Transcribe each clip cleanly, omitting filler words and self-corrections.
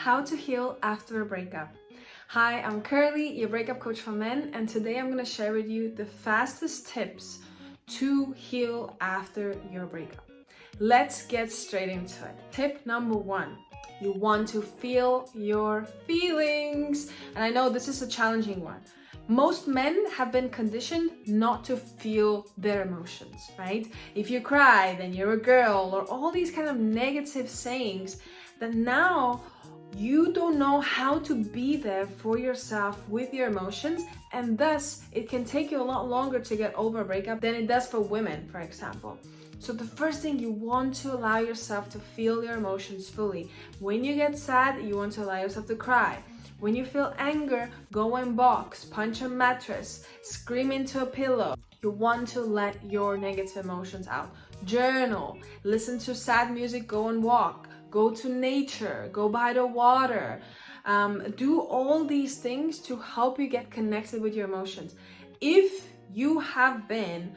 How to heal after a breakup. Hi, I'm Curly, your breakup coach for men, and today I'm going to share with you the fastest tips to heal after your breakup. Let's get straight into it. Tip number 1. You want to feel your feelings. And I know this is a challenging one. Most men have been conditioned not to feel their emotions, right? If you cry, then you're a girl, or all these kind of negative sayings that now you don't know how to be there for yourself with your emotions, and thus it can take you a lot longer to get over a breakup than it does for women, for example. So the first thing, you want to allow yourself to feel your emotions fully. When you get sad, you want to allow yourself to cry. When you feel anger, go and box, punch a mattress, scream into a pillow. You want to let your negative emotions out. Journal, listen to sad music, go and walk, go to nature, go by the water. Do all these things to help you get connected with your emotions. If you have been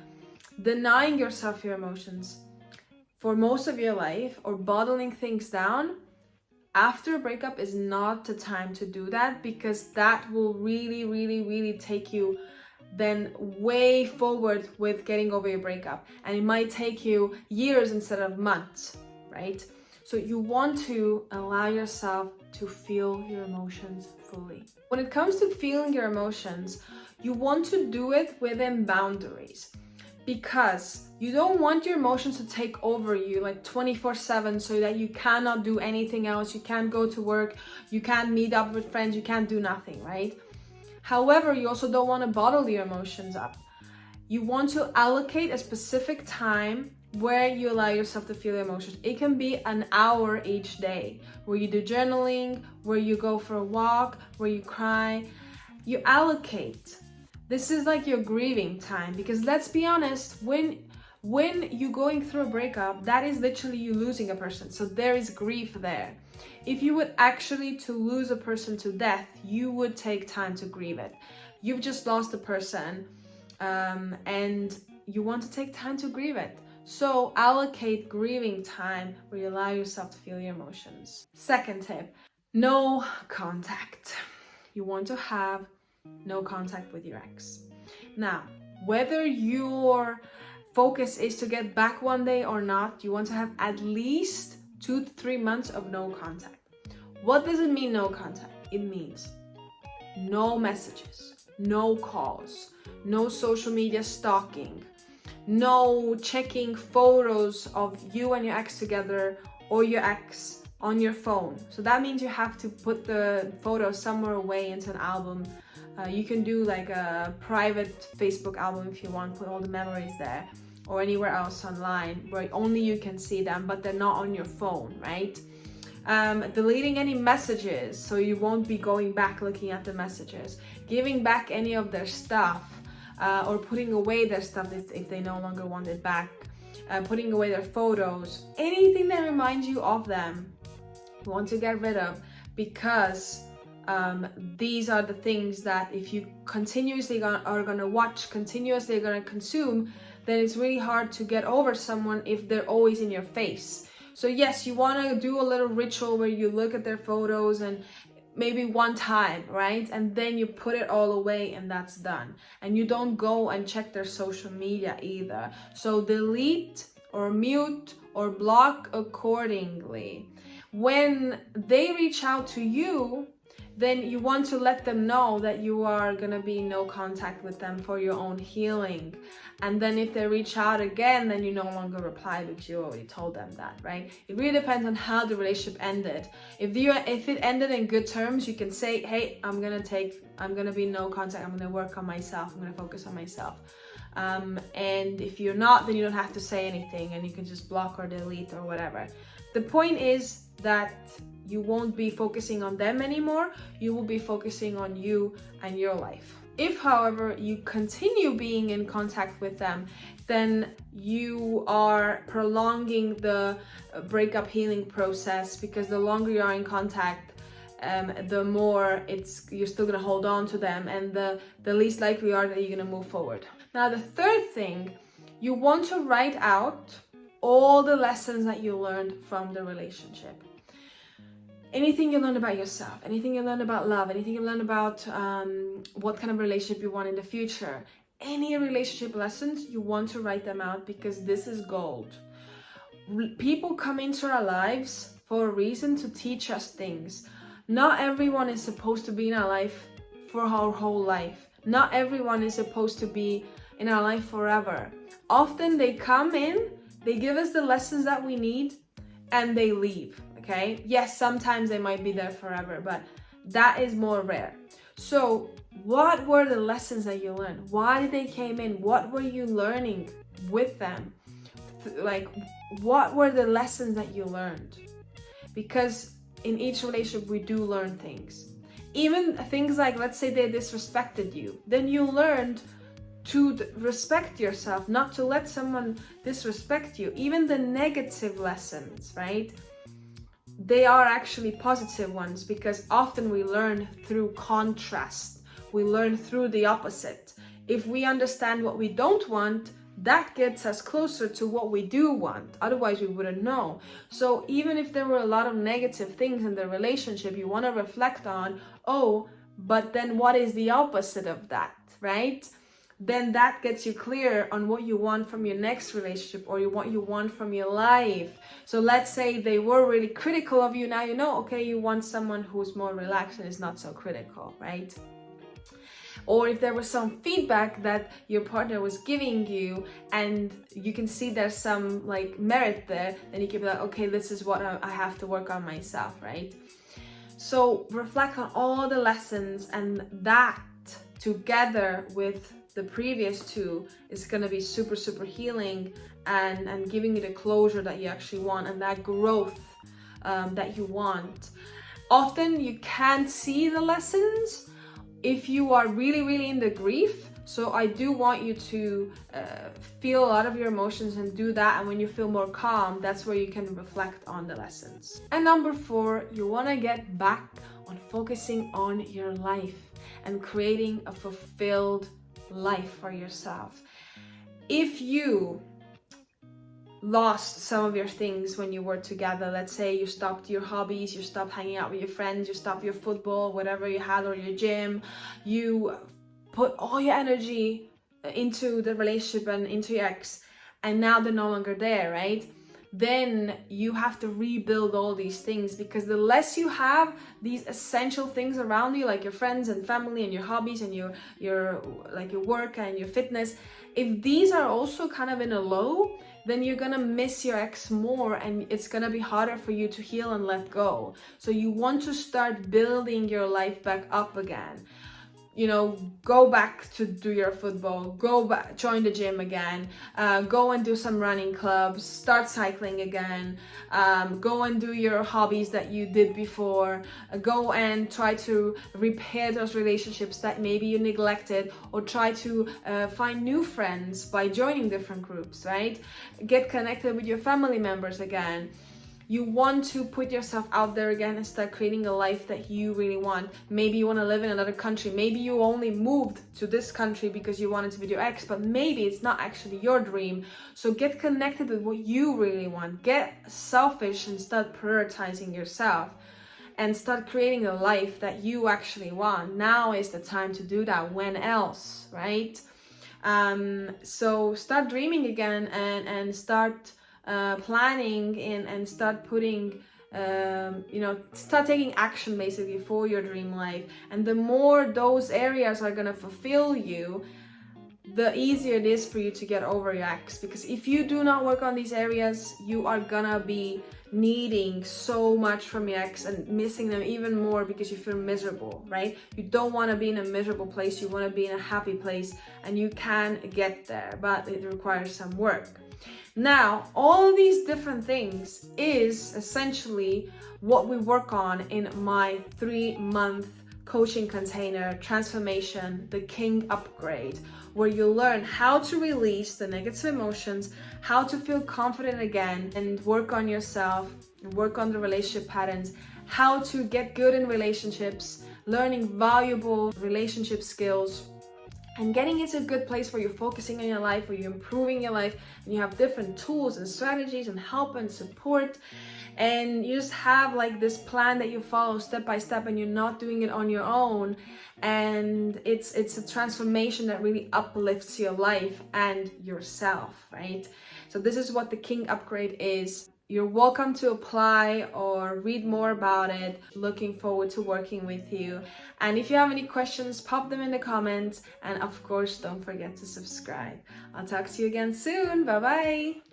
denying yourself your emotions for most of your life or bottling things down, after a breakup is not the time to do that, because that will really take you then way forward with getting over your breakup, and it might take you years instead of months, right? So you want to allow yourself to feel your emotions fully. When it comes to feeling your emotions, you want to do it within boundaries, because you don't want your emotions to take over you like 24/7 so that you cannot do anything else. You can't go to work, you can't meet up with friends, you can't do nothing, right? However, you also don't want to bottle your emotions up. You want to allocate a specific time where you allow yourself to feel emotions. It can be an hour each day where you do journaling, where you go for a walk, where you cry. You allocate. This is like your grieving time, because let's be honest, when you're going through a breakup, that is literally you losing a person. So there is grief there. If you would actually to lose a person to death, you would take time to grieve it. You've just lost a person, and you want to take time to grieve it. So allocate grieving time where you allow yourself to feel your emotions. Second tip, no contact. You want to have no contact with your ex. Now, whether your focus is to get back one day or not, you want to have at least 2 to 3 months of no contact. What does it mean, no contact? It means no messages, no calls, no social media stalking, no checking photos of you and your ex together or your ex on your phone. So that means you have to put the photos somewhere away into an album. You can do like a private Facebook album if you want, put all the memories there, or anywhere else online where only you can see them, but they're not on your phone, right? Deleting any messages so you won't be going back looking at the messages, giving back any of their stuff, or putting away their stuff if they no longer want it back, putting away their photos, anything that reminds you of them, you want to get rid of, because these are the things that if you continuously are going to watch, continuously going to consume, then it's really hard to get over someone if they're always in your face. So yes, you want to do a little ritual where you look at their photos and maybe one time, right? And then you put it all away and that's done. And you don't go and check their social media either. So delete or mute or block accordingly. When they reach out to you, then you want to let them know that you are going to be in no contact with them for your own healing. And then if they reach out again, then you no longer reply because you already told them that, right? It really depends on how the relationship ended. If it ended in good terms, you can say, hey, I'm going to be in no contact. I'm going to work on myself. I'm going to focus on myself. And if you're not, then you don't have to say anything and you can just block or delete or whatever. The point is that you won't be focusing on them anymore. You will be focusing on you and your life. If, however, you continue being in contact with them, then you are prolonging the breakup healing process, because the longer you are in contact, the more you're still going to hold on to them, and the least likely are that you're going to move forward. Now, the third thing, you want to write out all the lessons that you learned from the relationship. anything you learn about yourself, anything you learn about love, anything you learn about what kind of relationship you want in the future, any relationship lessons, you want to write them out, because this is gold. People come into our lives for a reason, to teach us things. Not everyone is supposed to be in our life for our whole life. Not everyone is supposed to be in our life forever. Often they come in, they give us the lessons that we need, and they leave. Okay, yes, sometimes they might be there forever, but that is more rare. So what were the lessons that you learned? Why did they came in? What were you learning with them? Like, what were the lessons that you learned? Because in each relationship we do learn things. Even things like, let's say they disrespected you, then you learned to respect yourself, not to let someone disrespect you. Even the negative lessons, right? They are actually positive ones, because often we learn through contrast. We learn through the opposite. If we understand what we don't want, that gets us closer to what we do want. Otherwise, we wouldn't know. So even if there were a lot of negative things in the relationship, you want to reflect on, oh, but then what is the opposite of that, right? Then that gets you clear on what you want from your next relationship, or what you want from your life. So let's say they were really critical of you. Now you know, okay, you want someone who's more relaxed and is not so critical, right? Or if there was some feedback that your partner was giving you and you can see there's some like merit there, then you can be like, okay, this is what I have to work on myself, right? So reflect on all the lessons, and that together with the previous two is going to be super, super healing and giving you the closure that you actually want, and that growth that you want. Often you can't see the lessons if you are really, really in the grief. So I do want you to feel a lot of your emotions and do that. And when you feel more calm, that's where you can reflect on the lessons. And number 4, you want to get back on focusing on your life and creating a fulfilled life for yourself. If you lost some of your things when you were together, let's say you stopped your hobbies, you stopped hanging out with your friends, you stopped your football, whatever you had, or your gym, you put all your energy into the relationship and into your ex, and now they're no longer there, right? Then you have to rebuild all these things, because the less you have these essential things around you, like your friends and family and your hobbies and your like your work and your fitness, if these are also kind of in a low, then you're gonna miss your ex more, and it's gonna be harder for you to heal and let go. So you want to start building your life back up again. You know, go back to do your football, go back, join the gym again, go and do some running clubs, start cycling again, go and do your hobbies that you did before, go and try to repair those relationships that maybe you neglected, or try to find new friends by joining different groups, right? Get connected with your family members again. You want to put yourself out there again and start creating a life that you really want. Maybe you want to live in another country. Maybe you only moved to this country because you wanted to be with your ex, but maybe it's not actually your dream. So get connected with what you really want. Get selfish and start prioritizing yourself and start creating a life that you actually want. Now is the time to do that. When else, right? So start dreaming again and start planning and start putting start taking action basically for your dream life. And the more those areas are going to fulfill you, the easier it is for you to get over your ex. Because if you do not work on these areas, you are gonna be needing so much from your ex and missing them even more because you feel miserable, right? You don't want to be in a miserable place, you want to be in a happy place, and you can get there, but it requires some work. Now, all these different things is essentially what we work on in my 3-month coaching container transformation, the King Upgrade, where you learn how to release the negative emotions, how to feel confident again and work on yourself, work on the relationship patterns, how to get good in relationships, learning valuable relationship skills, and getting into a good place where you're focusing on your life, where you're improving your life, and you have different tools and strategies and help and support. and you just have like this plan that you follow step by step, and you're not doing it on your own, and it's a transformation that really uplifts your life and yourself, right? So this is what the King upgrade is. You're welcome to apply or read more about it. Looking forward to working with you. And if you have any questions, pop them in the comments. And of course, don't forget to subscribe. I'll talk to you again soon. Bye bye.